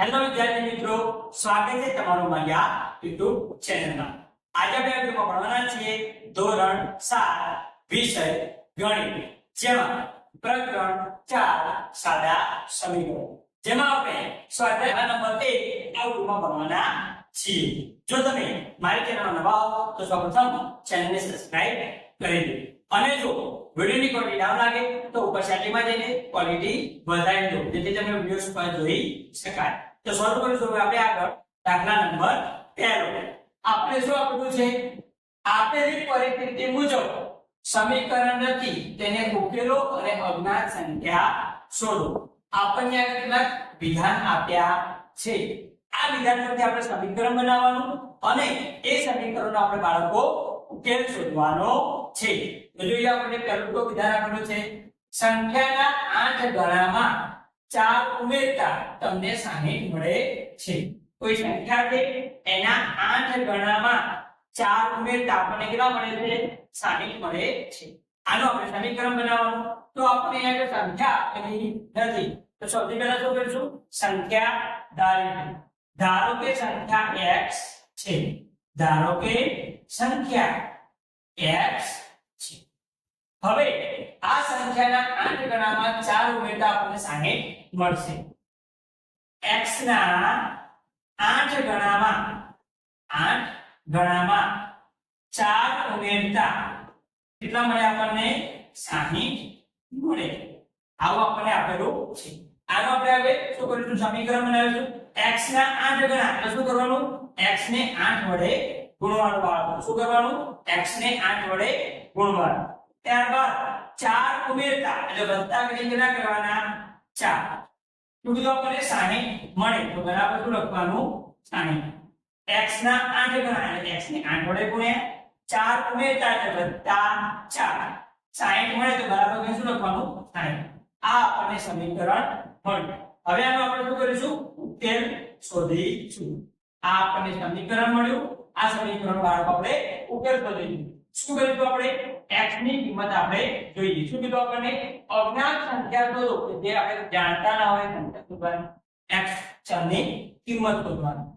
Hello વિદ્યાર્થી મિત્રો, સ્વાગત છે તમારું મારી આ YouTube ચેનલમાં. આજે આપણે વિડિયોમાં ભણવાના છીએ ધોરણ 7 વિષય ગણિત, જેમાં પ્રકરણ 4 સાદા સમીકરણો, જેમાં આપણે સ્વાધ્યાય નંબર 1 આ વિડિયોમાં ભણવાના છીએ. જો તમે મારી ચેનલમાં નવા હો તો સૌપ્રથમ ચેનલને સબસ્ક્રાઇબ કરી દો, અને જો વિડિયોની ક્વોલિટી ડાઉન લાગે તો ઉપર સેટિંગમાં જઈને ક્વોલિટી વધારી દો, જેથી તમે વિડિયો પર જોઈ શકાય. તો શરૂ કરીશું આપણે આગળ. દાખલા નંબર 1. આપણે શું આપ્યું છે? આપેલી પરિસ્થિતિ મુજબ સમીકરણ નથી, તેને ઉકેલો અને અજ્ઞાત સંખ્યા શોધો. આપણને આ કેટલાક વિધાન આપ્યા છે. આ વિધાન પરથી આપણે સમીકરણ બનાવવાનું અને એ સમીકરણનો આપણે બાળકો ઉકેલ શોધવાનો છે. તો જોઈએ આપણે પહેલું તો વિધાન આપેલું છે, સંખ્યાના 8 ગણામાં 4 ઉમેરતા તમને 60 મળે છે. કોઈ સંખ્યા છે એના 8 ગણામાં 4 ઉમેરતા આપણને કેટલા મળે છે? 60 મળે છે. આનો આપણે સમીકરણ બનાવવાનું. તો આપણે અહીંયા સંખ્યા આપેલી નથી, તો સૌથી પહેલા શું કરીશું? સંખ્યા ધારીશું. ધારો કે સંખ્યા x છે. ધારો કે સંખ્યા x છે. હવે આ સંખ્યાના 8 ગણામાં 4 ઉમેરતા આપણને 60 મળશે. x ના 8 ગણામાં 4 ઉમેરતા કેટલા મળે આપણને? 60 મળે. આવું આપણને આપેલું છે. આનો આપણે હવે શું કરીશું? સમીકરણ બનાવીશું. x ના 8 ગણા એટલે શું કરવાનું? x ને 8 વડે ગુણવાનું બાળકો. શું કરવાનું? x ને 8 વડે ગુણવાનું. ત્યારબાદ 4 ઉમેરતા એટલે વત્તા કરીને કેટલા કરવાના? 4. તો કીધું આપણને 60 મળે, તો બરાબર શું લખવાનું? 60. x ના 8 ગણા એટલે x ને 8 વડે ગુણ્યા 4 ઉમેરતા એટલે વત્તા 4. 60 મળે તો બરાબર શું લખવાનું? 60. આ આપણને સમીકરણ મળ્યું. હવે આનો આપણે શું કરીશું? ઉકેલ શોધીશું. આ આપણને સમીકરણ મળ્યું. આ સમીકરણ બાળકો આપણે ઉકેલ શોધીશું. શું કરીશું? આપણે x ની કિંમત આપણે જોઈએ. શું કીધું આપણને? અજ્ઞાત સંખ્યા શોધો, કે જે આપણે જાણતા ના હોય સંખ્યા શોધવાની. x ચલની કિંમત શોધવાની.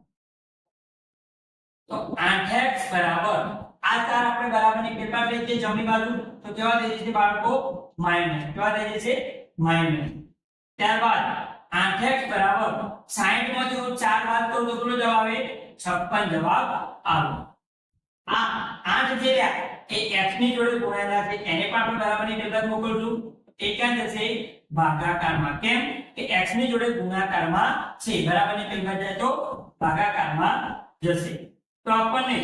તો 8x બરાબર આ 4 આપણે બરાબરની કેટલા લઈએ છીએ જમણી બાજુ? તો કેવા લઈએ છીએ બાળકો? માઈનસ. કેવા લઈએ છીએ? માઈનસ. ત્યારબાદ 8x બરાબર 60 માંથી 4 બાદ કરું તો કેટલો જવાબ આવે? 56 જવાબ આવે. આ 8 જે રહ્યા એ x ની જોડે ગુણાયેલા છે, એને પણ આપણે બરાબરની કિંમત મોકલશું. એ ક્યાં જશે? ભાગાકારમાં. કેમ કે x ની જોડે ગુણાકારમાં છે, બરાબરની કિંમત જાય તો ભાગાકારમાં જશે. તો આપણને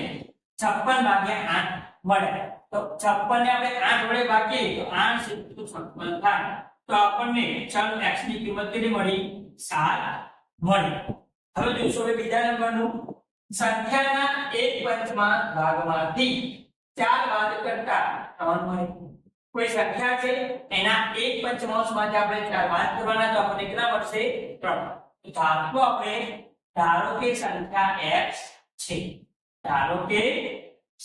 56 ભાગ્યા 8 મળે. તો 56 ને આપણે 8 વડે ભાગીએ તો 8 * 56 થાય. તો આપણને ચલ x ની કિંમત કેટલી મળી? 7 મળી. હવે જોઈશું હવે બીજા નંબરનું. સંખ્યાના 1/5 ભાગમાંથી 4 બાદ કરતા 3 મળે. કોઈ સંખ્યા છે એના 1/5 માંથી આપણે 4 બાદ કરવાના, તો આપણને કેટલા મળશે? 3. તો ધારો કે સંખ્યા x છે. ધારો કે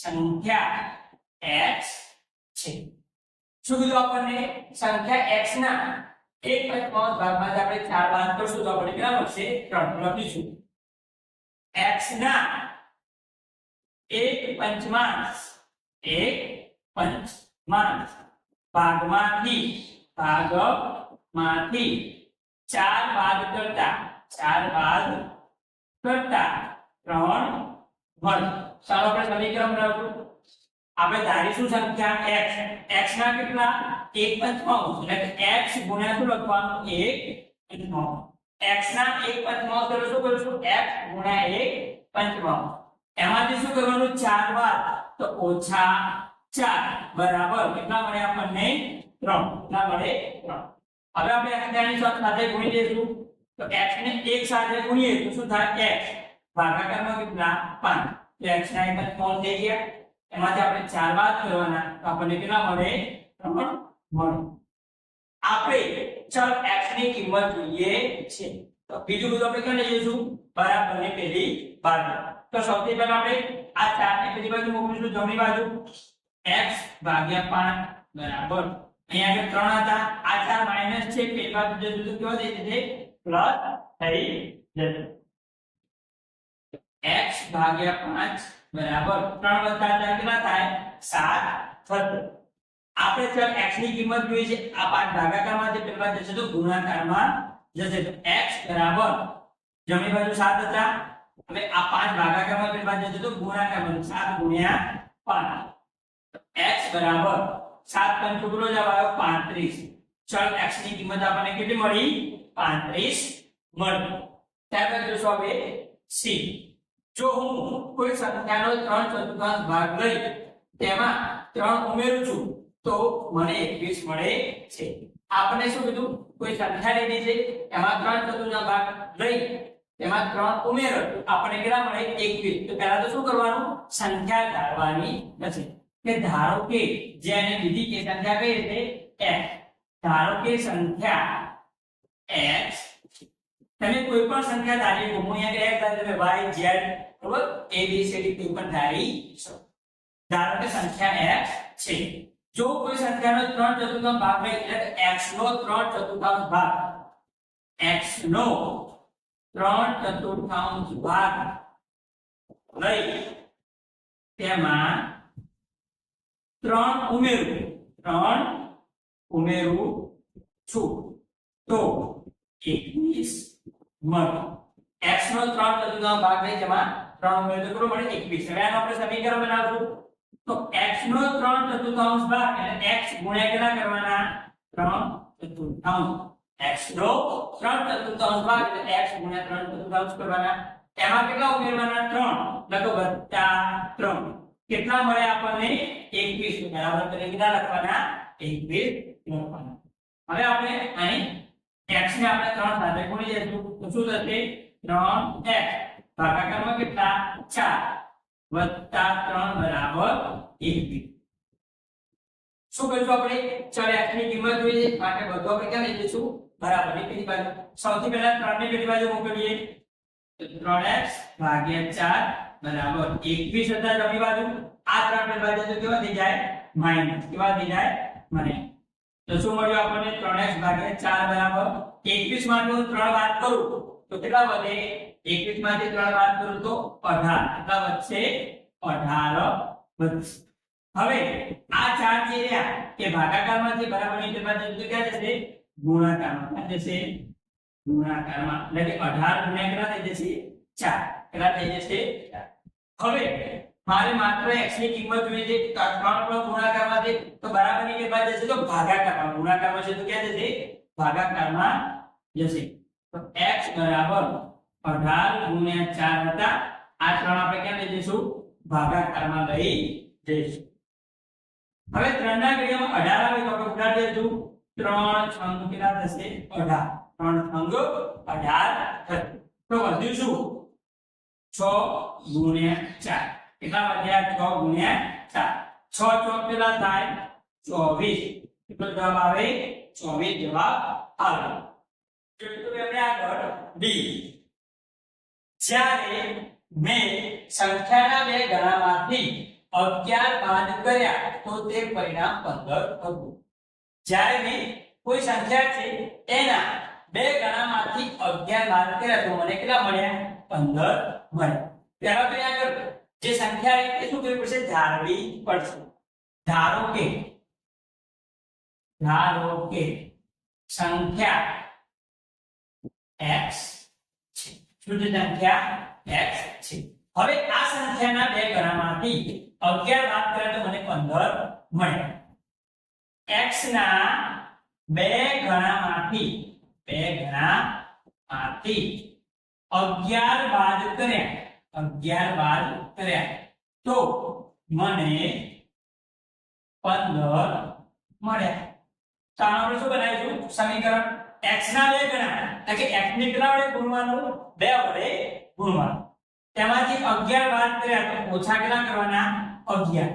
સંખ્યા x છે. શું કીધું આપણને? સંખ્યા x ના 1/5 ભાગમાંથી આપણે 4 બાદ કરશું તો આપણને કેટલા મળશે? 3. લખીશું x ના 1/5 ભાગમાંથી 4 બાદ કરતા 3 મળે. ચાલો આપણે સમીકરણ બનાવશું. આપણે ધારીશું સંખ્યા x. x ના કેટલા? 1/5 એટલે x ગુણ્યા શું લખવાનું? 1/5. x ના 1/5 એટલે શું કરીશું? x ગુણ્યા 1/5. એમાંથી શું કરવાનું? 4 બાદ તો -4 બરાબર કેટલા મળે આપણને? 3. કેટલા મળે? 3. હવે આપણે x ની સાથે ગુણી દઈશું. તો x ને 1 સાથે ગુણીએ તો શું થાય? x ભાગાકારમાં કેટલા? 5. તો x ના 1/5 થઈ ગયા. એમાંથી આપણે 4 બાદ કરવાના, તો આપણને કેટલા મળે? 3 મળે. આપણે ચલ x ની કિંમત જોઈએ છે. તો બીજું બધું આપણે ક્યાં લઈ જઈશું? બરાબરની પેલી બાજુ. તો સૌથી પહેલા આપણે આ 4 ને પેલી બાજુ મૂકીશું, જમણી બાજુ. x ભાગ્યા 5 બરાબર અહીંયા આગળ 3 હતા, આ 4 માઈનસ છે, પેલી બાજુ જશું તો કેવો થઈ જશે? પ્લસ થઈ x ભાગ્યા 5 બરાબર 3 વત્તા 4 કેટલા થાય 7 થશે આપણે ચાલ x ની કિંમત જોઈએ છે આ 5 ભાગાકારમાં જે પેલા જશે તો ગુણાકારમાં જશે તો x બરાબર જમણી બાજુ 7 હતા હવે આ 5 ભાગાકારમાં પેલા જશે તો ગુણાકારમાં 7 ગુણ્યા 5 x બરાબર 7 પંચ કેટલો જવાબ આવ્યો 35 ચાલ x ની કિંમત આપણને કેટલી મળી 35 મળી ત્યારબાદ જોશો હવે c જો હું કોઈ સંખ્યાનો 3/4 ભાગ લઈ તેમાં 3 ઉમેરું છું તો મને 21 મળે છે આપણે શું કીધું કોઈ સંખ્યા લીધી છે એમાં 3/4 ભાગ લઈ તેમાં 3 ઉમેરો તો આપણને કેટલા મળે 21 તો પહેલા તો શું કરવાનું સંખ્યા ધારવાની નથી કે ધારો કે જેને લીધી કે સંખ્યા કઈ રીતે x ધારો કે સંખ્યા x તમે કોઈ પણ સંખ્યા ધારી લો હું અહીંયા x ધારી તમે y z બરોબર a b c d કોઈ પણ ધારી શકો ધારો કે સંખ્યા x છે જો કોઈ સંખ્યાનો 3/4 ભાગ લે એટલે x નો 3/4 ભાગ x નો 3/4 ભાગ લઈ તેમાં 3 ઉમેરું છું તો 21 મળે x નો 3/4 ભાગ લઈ જેમાં 3 ઉમેરો તો કેટલો મળે 21 હવે આનો આપણે સમીકરણ બનાવશું તો x નો 3/4 ભાગ એટલે x ગુણ્યા કેટલા કરવાના 3/4 x નો 3/4 ભાગ એટલે x ગુણ્યા 3/4 કરવાના એમાં કેટલા ઉમેરવાના 3 લખો વત્તા 3 કેટલા મળે આપણને 21 બરાબર એટલે કેટલા લખવાના 21 લખવાના હવે આપણે અહીં x ને આપણે 3 સાથે ગુણી દઈશું તો શું થશે 3x ભાગાકારમાં કેટલા 4 વત્તા 3 બરાબર 21 શું કરીશું આપણે ચાલ x ની કિંમત જોઈએ માટે બધું આપણે ક્યાં લઈ જઈશું બરાબર ની પેલી બાજુ સૌથી પહેલા 3 ની પેલી બાજુ મોકલીએ તો 3x ભાગ્યા 4 બરાબર 21 હતા જમણી બાજુ આ 3 પેલી બાજુ તો કેવા થઈ જાય માઈનસ કેવા થઈ જાય મને તો શું મળ્યું આપણને 3x ભાગ્યા 4 બરાબર 21 માંથી હું 3 બાદ કરું તો કેટલા વધે 21 માંથી 3 બાદ કરું તો 18 કેટલા વધશે 18 વધશે હવે આ 4 જે રહ્યા કે ભાગાકારમાંથી બરાબરની તેમાં જશે તો ક્યાં જશે ગુણાકારમાં ક્યાં જશે ગુણાકારમાં એટલે કે 18 ગુણ્યા કેટલા થઈ જશે 4 કેટલા થઈ જશે 4 હવે મારે માત્ર x ની કિંમત જોઈએ છે 3 નો ગુણાકારમાં છે તો બરાબરની કે બાદ જશે તો ભાગાકારમાં ગુણાકારમાં છે તો ક્યાં જશે ભાગાકારમાં જશે તો x બરાબર 18 ગુણ્યા 4 હતા આ 3 આપણે ક્યાં લઈ જઈશું ભાગાકારમાં લઈ જઈશું હવે 3 ના ઘડિયામાં 18 આવે તો આપણે ઉડાડી દઈશું 3 છંગ કેટલા થશે 18 3 છંગ 18 થશે તો વધ્યું શું 6 ગુણ્યા 4 કેટલા વધ્યા 6 ગુણ્યા 4 6 ચોક કેટલા થાય 24 કેટલો જવાબ આવે 24 જવાબ આવે તો આપણે આગળ ડી જ્યારે મેં સંખ્યાના બે ગણામાંથી 11 બાદ કર્યા તો તે પરિણામ 15 હતું જ્યારે મેં કોઈ સંખ્યા છે એના બે ગણામાંથી 11 બાદ કર્યા તો મને કેટલા મળ્યા 15 મળ્યા પહેલા તો આગળ જે સંખ્યા એ શું કરવી પડશે ધારવી પડશે ધારો કે સંખ્યા x છે શું છે સંખ્યા x છે હવે આ સંખ્યાના બે ગણામાંથી 11 બાદ કરે તો મને 15 મળે x ના બે ગણામાંથી 11 બાદ કર્યા તો મને 15 મળ્યા તો આપણે શું બનાવીશું સમીકરણ x ના બે ગણા એટલે કે x ને કેટલા વડે ગુણવાનું 2 વડે ગુણવાનું તેમાંથી 11 બાદ કર્યા તો ઓછા કેટલા કરવાના 11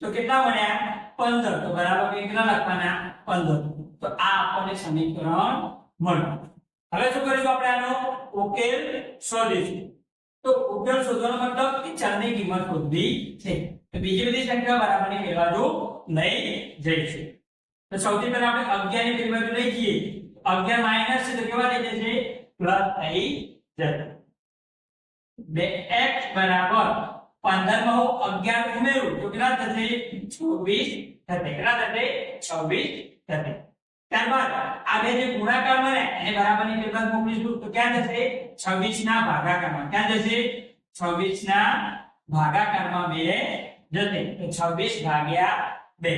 તો કેટલા મળ્યા 15 તો બરાબર કેટલા લખવાના 15 તો આ આપણને સમીકરણ મળ્યું હવે શું કરીશું આપણે આનો ઉકેલ શોધીશું તો ઉકેલ શોધવાનો મતલબ કે ચલની કિંમત શોધવી છે તો બીજી બધી સંખ્યા બરાબરની બે બાજુ લઈ જઈશું તો સૌથી પહેલા આપણે 11 ની બે બાજુ લઈ જઈએ 11 માઈનસ છે તો કેવા થઈ જશે પ્લસ થઈ જશે. 2x બરાબર 15 માં હું 11 ઉમેરું તો કેટલા થશે? 26 થશે. કેટલા થશે? 26 થશે. ત્યારબાદ આ બે જે ગુણાકારમાં ને એને બરાબરની કિંમત મૂકીશું તો ક્યાં જશે? 26 ના ભાગાકારમાં. ક્યાં જશે? 26 ના ભાગાકારમાં 2 જશે. તો 26 ભાગ્યા 2.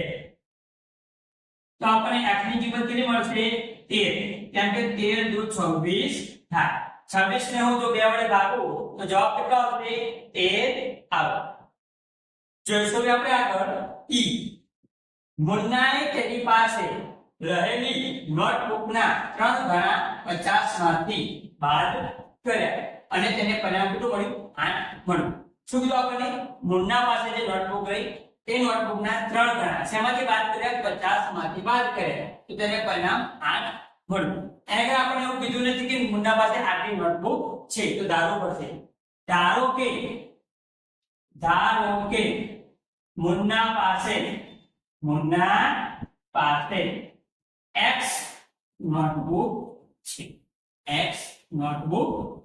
તો આપણને x ની કિંમત કેટલી મળશે? 13. કેમ કે 13 દુ 26 થાય. 26 ને હું જો 2 વડે ભાગું તો જવાબ કેટલો આવશે? 13 આવે. જોઈશું કે આપણે આગળ e મુન્નાએ તેની પાસે રહેલી નોટબુકના 3 ગણા 50 માંથી બાદ કર્યા અને તેને પરિણામ કેટલું મળ્યું? 8 મળ્યું. શું કીધું આપણને? મુન્ના પાસે જે નોટબુક રહી તે નોટબુકના 3 ગણા શેમાંથી બાદ કર્યા? 50 માંથી બાદ કર્યા તો તેને પરિણામ 8 મળ્યું. એને આપણે એવું કીધું નથી કે મુન્ના પાસે આટલી નોટબુક છે તો ધારવું પડશે. ધારો કે મુન્ના પાસે x નોટબુક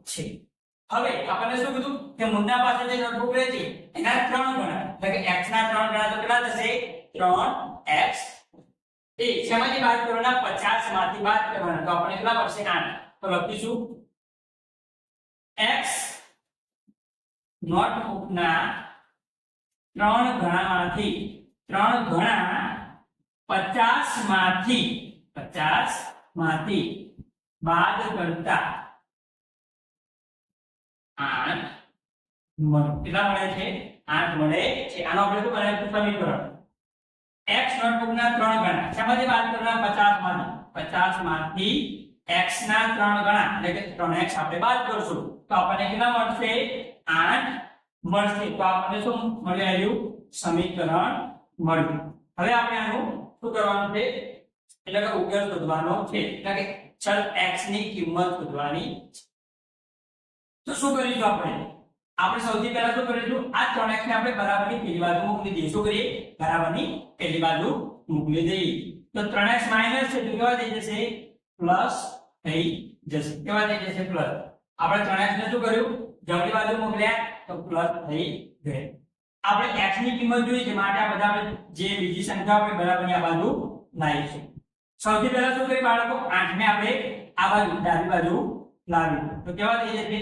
છે. હવે આપણને શું કીધું કે મુન્ના પાસે જે નોટબુક રહેતી એના 3 ગણા એટલે કે x ના 3 ગણા તો કેટલા થશે? 3x. એ શેમાંથી બાદ કરવાના? 50 માંથી બાદ કરવાના તો આપણે કેટલા પડશે? 8. તો લખીશું x નોટબુકના 3 ગણામાંથી 3 ગણા 50 માંથી બાદ કરતા 8 મળે. કેટલા મળે છે? 8 મળે છે. આનો આપણે શું બનાવીશું? સમીકરણ. x નોટબુકના 3 ગણા શેમાંથી બાદ કરવાના? 50 માંથી x ના 3 ગણા એટલે કે 3x આપણે બાદ કરશું તો આપણને કેટલા મળશે? 8 મળશે. તો આપણને શું મળ્યું? સમીકરણ મળ્યું. હવે આપણે આનું શું કરવાનું છે? એટલે કે ઉકેલ શોધવાનો છે. એટલે કે ચલ x ની કિંમત શોધવાની છે. તો શું કરીશું આપણે? આપણે સૌથી પહેલા શું કરીશું? આ 3x ને આપણે બરાબરની પેલી બાજુ મૂકી દઈએ. શું કરીએ? બરાબરની પેલી બાજુ મૂકી દઈએ. તો 3x માઈનસ છે તો કેવા થઈ જશે? પ્લસ થઈ જશે. કેવા થઈ જશે? પ્લસ. આપણે 3x ને શું કર્યું? જમણી બાજુ મોકલ્યા તો પ્લસ થઈ ગયું. આપણે x ની કિંમત જોઈ છે માટે આ બધા આપણે જે બીજી સંખ્યા આપણે બરાબરની આ બાજુ લાવીશું. સૌથી પહેલા શું કરીએ બાળકો? 8 ને આપણે આ બાજુ ડાબી બાજુ લાવીએ તો કેવા થઈ જશે?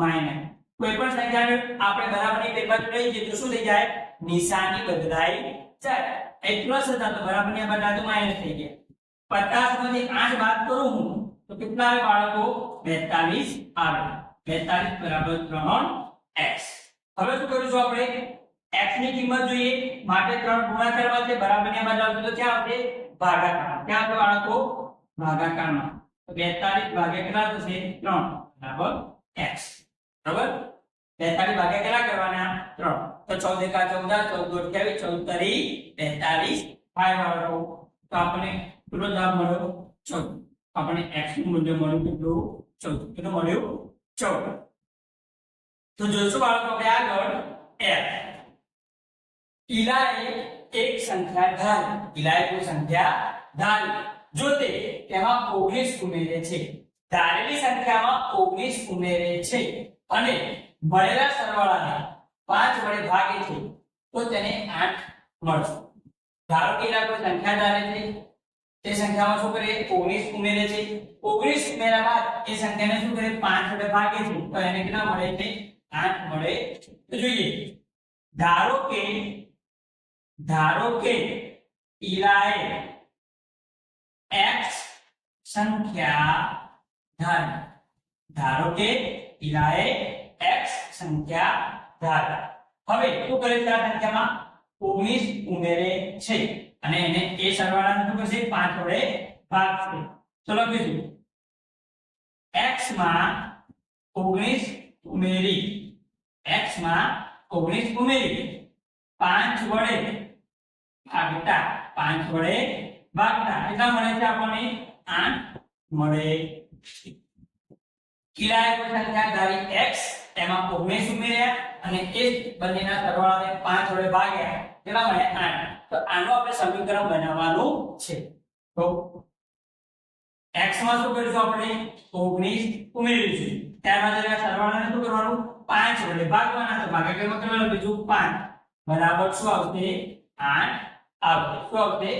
માઈનસ. કોઈ પણ સંખ્યાને આપણે બરાબરની બે બાજુ લઈ જઈએ તો શું થઈ જાય? નિશાની બદલાઈ જાય. એ પ્લસ હતા તો બરાબરની આ બાજુ માઈનસ થઈ ગયા. 50 માંથી 8 બાદ કરું હું તો કેટલા આવે બાળકો? 42 આવે. 42 બરાબર 3x. હવે શું કરીશું આપણે? x ની કિંમત જોઈએ માટે 3 ગુણાકારમાં છે બરાબરની બાજુ આવશે તો ક્યાં આવશે? ભાગાકારમાં. ક્યાં આવશે બાળકો? ભાગાકારમાં. તો 42 ભાગ્યા કેટલા થશે? 3 બરાબર x. બરાબર? 42 ભાગ્યા કેટલા કરવાના? 3. તો 14 એકા 14 14 28 14 તરી 42 5 બાળકો. તો આપણે કેટલો જવાબ મળ્યો? 14. આપણે x નું મૂલ્ય મળ્યું કેટલું? 14. કેટલું મળ્યું? 14. તો જોઈશું બાળકો આપણે આગળ f. ઈલાએ એક સંખ્યા ધારી. ઈલાએ કોઈ સંખ્યા ધારી. જો તે તેમાં 19 ઉમેરે છે. ધારેલી સંખ્યામાં 19 ઉમેરે છે અને મળેલા સરવાળાને 5 વડે ભાગે છે તો તેને 8 મળશે. ધારો કે ઈલા કોઈ સંખ્યા ધારે છે તે સંખ્યામાં શું કરે? 19 ઉમેરે છે. 19 ઉમેર્યા બાદ એ સંખ્યાને શું કરે? 5 વડે ભાગે છે તો એને કેટલા મળે છે? 8 મળે છે. તો જોઈએ ધારો કે ઈલાએ x સંખ્યા ધારી. ધારો કે ઈલાએ x સંખ્યા ધારી. હવે શું કરે છે? આ સંખ્યામાં 19 ઉમેરે છે અને એને એ સરવાળાને શું કરશે? 5 વડે ભાગશે. તો લખીશું x માં 19 ઉમેરી 5 વડે ભાગતા કેટલા મળે છે આપણને? 8 મળે છે. ઈલાએ કોઈ સંખ્યા ધારી x એમાં 19 ઉમેર્યા અને એ બંનેના સરવાળાને 5 વડે ભાગ્યા કેટલા મળ્યા? 8. તો આનું આપણે સમીકરણ બનાવવાનું છે. તો x માં શું કરીશું? આપણે 19 ઉમેરીશું ત્યારબાદ એના સરવાળાને શું કરવાનું 5 વડે ભાગવાના તો ભાગાકારમાં કરવાનું બીજું 5 બરાબર શું આવશે 8 આવશે શું આવશે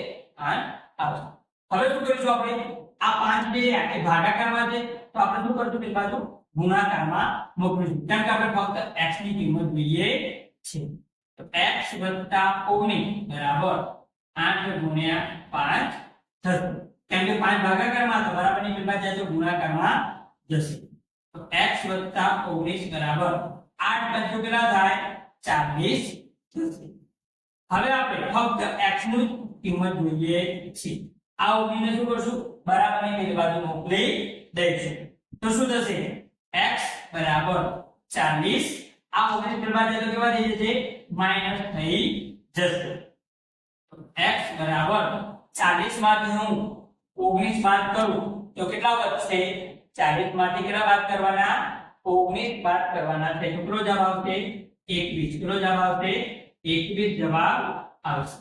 8 આવશે હવે શું કરીશું આપણે આ 5 જે આ ભાગાકારમાં છે તો આપણે શું કરશું પેલી બાજુ ગુણાકારમાં મૂકીશું કેમ કે આપણે ફક્ત x ની કિંમત જોઈએ છે તો x + 19 બરાબર 8 ગુણ્યા 5 થશે કેમ કે 5 ભાગાકારમાં તો બરાબર ની પેલી બાજુ જાય તો ગુણાકારમાં જશે તો x + 19 બરાબર 8 + કેટલા થાય 40 થશે હવે આપણે ફક્ત x ની કિંમત જોઈએ છે આ 19 ને શું કરશું બરાબર ની પેલી બાજુ મોકલી દઈશું તો શું થશે x બરાબર 40 આ 19 પેલી બાજુ તો કેવા થઈ જશે માઈનસ થઈ જશે તો x બરાબર 40 માંથી હું 19 બાદ કરું તો કેટલા વધશે 40 માંથી કેટલા બાદ કરવાના 19 બાદ કરવાના છે કેટલો જવાબ આવશે 21 કેટલો જવાબ આવશે 21 જવાબ આવશે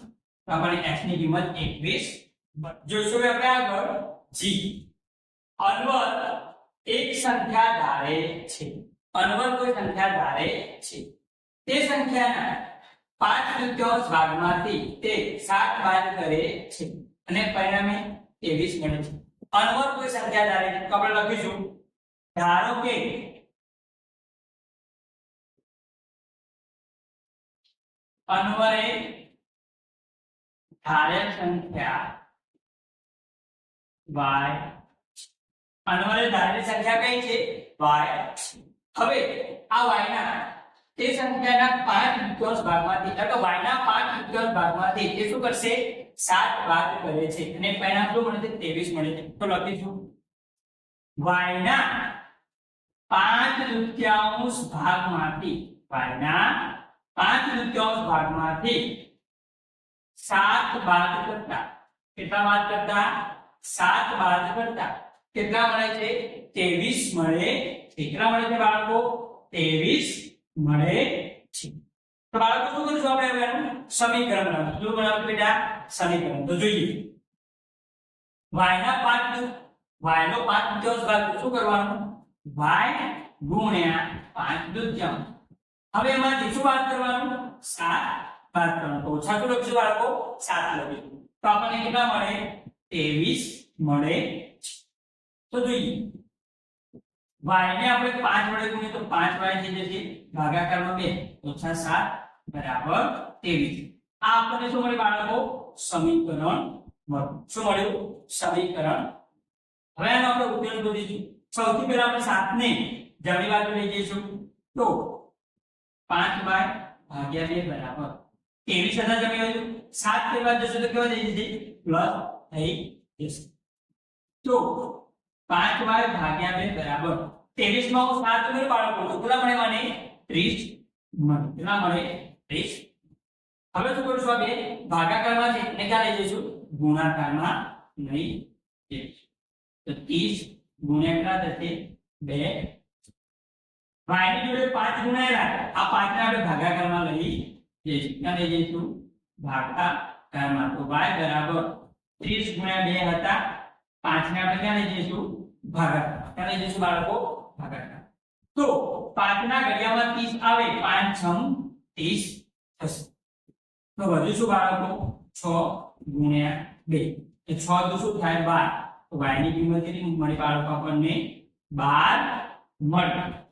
તો આપણે x ની કિંમત 21 જોઈશું આપણે આગળ g અનવર એક સંખ્યા ધારે છે અનવર કોઈ સંખ્યા ધારે છે તે સંખ્યાના 5/3 ભાગમાંથી તે 7 બાદ કરે છે અને પરિણામે 23 મળે છે અનવર કોઈ સંખ્યા ધારે છે તો આપણે લખીશું ધારો કે અનવરે ધારેલ સંખ્યા y અનવરે ધારેલ સંખ્યા કઈ છે y હવે આ y ના તે સંખ્યાના 5/3 ભાગમાંથી એટલે કે y ના 5/3 ભાગમાંથી તે શું કરશે 7 બાદ કરે છે અને પરિણામ શું મળે છે 23 મળે છે તો લખીશું y ના 5/3 ભાગમાંથી y ના 5/3 ભાગમાંથી 7 બાદ કરતા કેટલા બાદ કરતા 7 બાદ કરતા કેટલા મળે છે 23 મળે છે કેટલા મળે છે બાળકો 23 મળે છે તો બાળકો શું કરીશું આપણે હવે એનું સમીકરણ બનાવશું શું બનાવશું બેટા સમીકરણ તો જોઈએ y ના 5 y નો 5/3 ભાગ શું કરવાનું y ગુણ્યા 5/3 હવે એમાંથી શું બાદ કરવાનું 7 બાદ કરવાનું તો ઓછા શું લખશું બાળકો 7 લખીશું તો આપણને કેટલા મળે 23 મળે છે તો જોઈએ y ને આપણે 5 વડે ગુણીએ તો 5y થઈ જશે ભાગાકારમાં 2 ઓછા 7 બરાબર 23 આ આપણને શું મળે બાળકો સમીકરણ મળ્યું શું મળ્યું સમીકરણ હવે આનો આપણે ઉકેલ શોધીશું સૌથી પહેલા આપણે 7 ને જમણી બાજુ લઈ જઈશું તો 5y ભાગ્યા 2 બરાબર 23 હતા જમણી બાજુ 7 કે બાદ જશે તો કેવા થઈ જશે પ્લસ થઈ જશે તો 5y ભાગ્યા 2 બરાબર 23 માં હું 7 ઉમેર બાળકો તો કેટલા મળે મને 30 મળે કેટલા મળે 30 હવે શું કરીશું આ બે ભાગાકારમાં છે એટલે ક્યાં લઈ જઈશું ગુણાકારમાં લઈ જઈશું તો 30 ગુણ્યા કેટલા થશે 2 y ની જોડે 5 ગુણાયેલા આ 5 ને આપણે ભાગાકારમાં લઈ જઈશું ક્યાં લઈ જઈશું ભાગાકારમાં તો y બરાબર 30 ગુણ્યા 2 હતા 5 ને આપણે ક્યાં લઈ જઈશું ભાગાકાર ક્યાં લઈ જઈશું બાળકો ભાગાકાર તો 5 ના ઘડિયામાં 30 આવે 5 6 30 થશે તો વધુ શું બાળકો 6 ગુણ્યા 2 એ 6 તો શું થાય 12 તો y ની કિંમત કેટલી મળી બાળકો આપણને 12 મળી